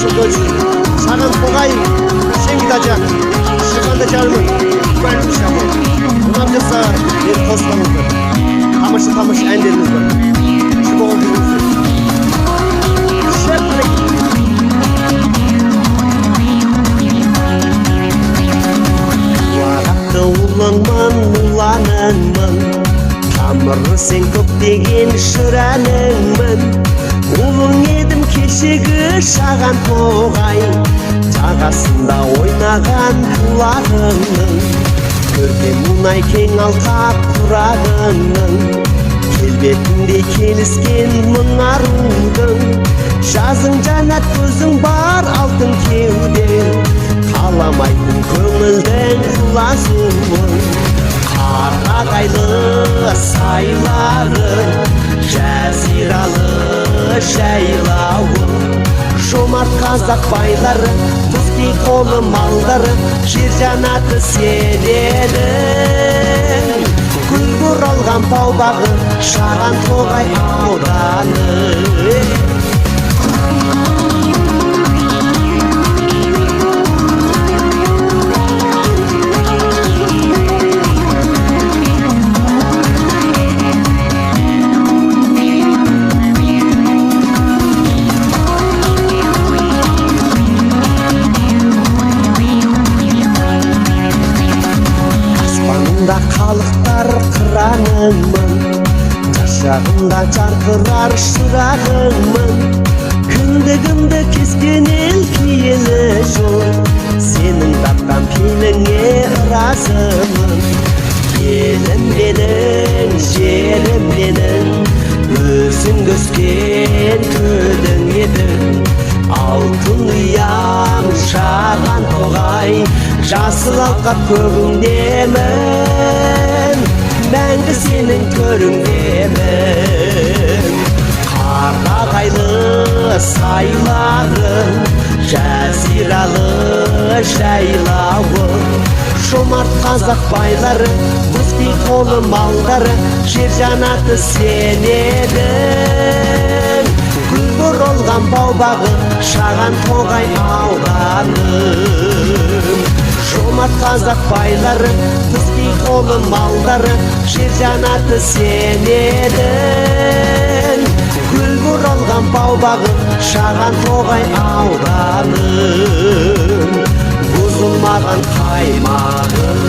ошондочу саган тогайым сенги да жак шыганда жарымын күбәнчү шабы мынам жаса мен костомузду тамаша әндерimiz бар шыбогон Варакты улыңмын, уланыңмын Тамыры сен көптеген шыраныңмын Улың едім кешегі шаған тоғай Жағасында ойнаған құлағыңның Көрде мұнай кең алқап тұрағыңның Келбетінде келіскен мың арудың Жазың жанат көзің бар алтын кеуде Қаламайтын көңілдің құлазуын Қарағайлы сайлары Жазиралы жайлауы Жомарт қазақ байлары Тұзки қолы малдары Жер жанаты сенедің Гүл бұралған бау-бағы Шаған тоғай ауданы Қалықтар қыраныңмын Жашағында жарқырар шырағыңмын Күндігімді кескен ел киелі жол Сенің тапқан пейіліңе разымын Елім менің, жерім менің Өзің өскен көдің едің Алтын ұям шаған тоғай Жасыл алқап көгіңдемін Мәңгі сенің көріңдемін Қарағайлы сайларың Жазиралы жайлауы Жомарт қазақ байлары Тұзки қолы малдары Жер жанаты сен едің Гүл бұралған бау-бағы Шаған тоғай ауданым Жомарт қазақ байлары Тұзки қолы малдары Жер жанаты сен едің Гүл бұралған бау-бағы Шаған тоғай ауданым Бұзылмаған қаймағым